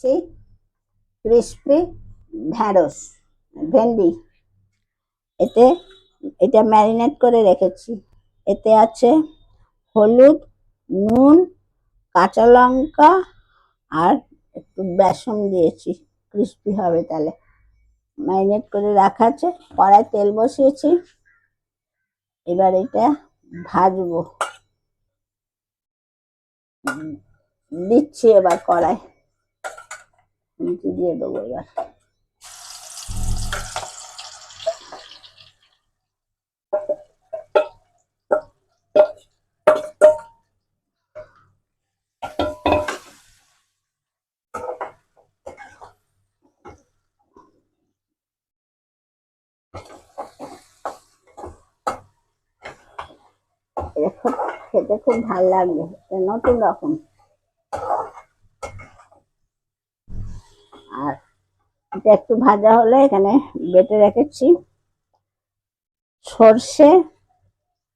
রেখেছি ক্রিসপি ঢ্যাঁড়স, ভেন্ডি। এতে এটা ম্যারিনেট করে রেখেছি। এতে আছে হলুদ, নুন, কাঁচা লঙ্কা আর একটু বেসন দিয়েছি, ক্রিসপি হবে তাহলে। ম্যারিনেট করে রাখা আছে। কড়াই তেল বসিয়েছি, এবার এটা ভাজবো। দিচ্ছি এবার কড়াই দিয়ে দেবো। এবার খেতে খুব ভালো লাগবে, নতুন রকম। আর এটা একটু ভাজা হলে এখানে বেটে রেখেছি সর্ষে,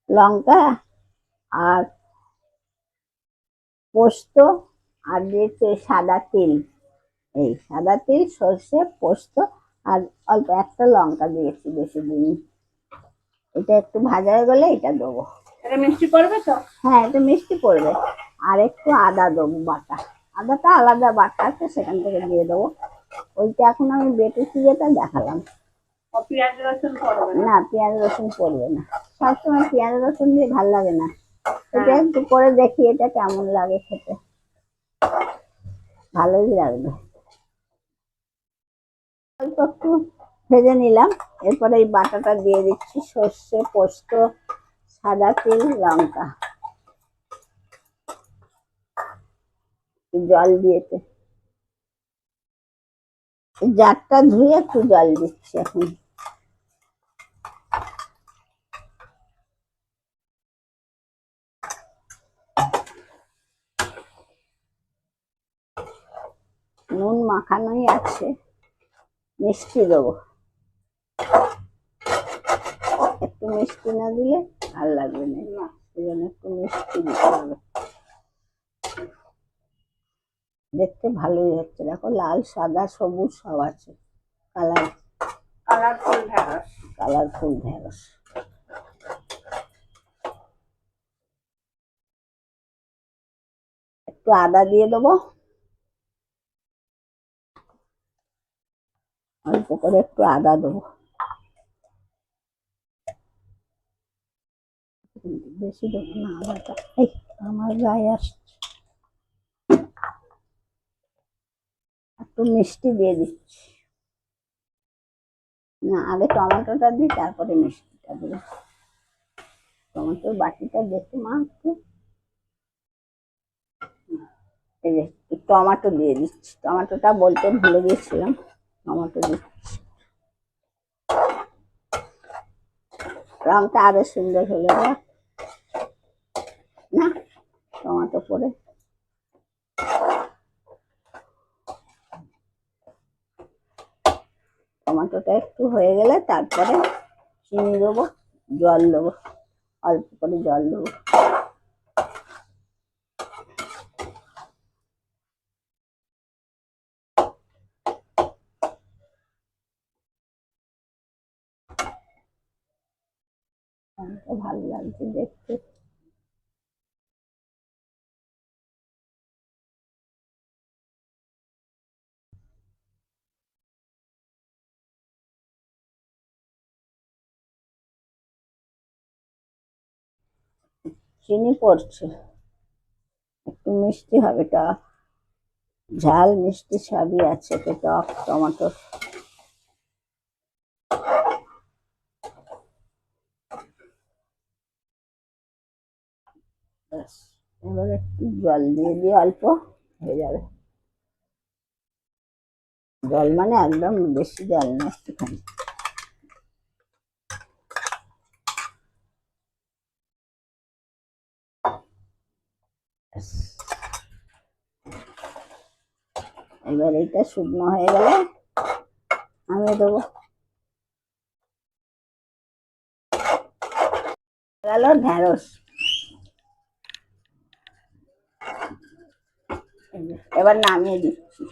লঙ্কা আর পোস্ত, আর দিয়েছি সাদা তিল। এই সাদা তিল, সর্ষে, পোস্ত আর অল্প একটা লঙ্কা দিয়েছি, বেশি দিন। এটা একটু ভাজা হয়ে গেলে এটা দেবো। এটা মিষ্টি পড়বে তো? হ্যাঁ, এটা মিষ্টি পড়বে। আর একটু আদা দেবো বাটা, আদাটা আলাদা বাটা আছে, সেখান থেকে দিয়ে দেবো। ওইটা এখন আমি বেটেছি যেটা দেখালাম। পেঁয়াজ রসুন পড়বে না, পেঁয়াজ রসুন পড়বে না। সবসময় পেঁয়াজ রসুন দিয়ে ভালো লাগে না। এটা একটু করে দেখি এটা কেমন লাগে খেতে, ভালোই লাগবে। অল্প একটু ভেজে নিলাম, এরপরে এই বাটাটা দিয়ে দিচ্ছি, সর্ষে, পোস্ত, সাদা তিল, লঙ্কা। জল দিয়েছে, জারটা ধুয়ে একটু জল দিচ্ছি এখন। নুন মাখানোই আছে, মিষ্টি দেবো। একটু মিষ্টি না দিলে ভালো লাগবে না, সেজন্য একটু মিষ্টি দিতে হবে। দেখতে ভালোই হচ্ছে, দেখো লাল, সাদা, সবুজ সব আছে। কালারফুল ঢ্যাঁড়স। কালারফুল ঢ্যাঁড়স। একটু আদা দিয়ে দেবো, অল্প করে একটু আদা দেবো, বেশি দেবো না আদাটা, এই আমার গায়ে আসছে। একটু মিষ্টি দিয়ে দিচ্ছি। না, আগে টমেটোটা দিই, তারপরে মিষ্টিটা দেবো। টমেটোর বাটিটা দেখতে মা একটু, এই যে টমেটো দিয়ে দিচ্ছি। টমেটোটা বলতে ভুলে গিয়েছিলাম, টমেটো দিচ্ছি। রংটা আরো সুন্দর হলো না টমেটো পরে। টমেটোটা একটু হয়ে গেলে তারপরে চিনি দেবো, জল দেবো, অল্প করে জল দেবো। ভালো লাগছে দেখতে। চিনি পড়ছে, একটু মিষ্টি হবে, টক ঝাল মিষ্টি সবই আছে তো, টক টমেটো। এবার একটু জল দিয়ে দিয়ে অল্প হয়ে যাবে। জল মানে একদম বেশি জল না, একটুখানি। এবার এটা শুকনো হয়ে গেলে আমি দেবো গেল ঢেঁড়স। এবার নামিয়ে দিচ্ছি।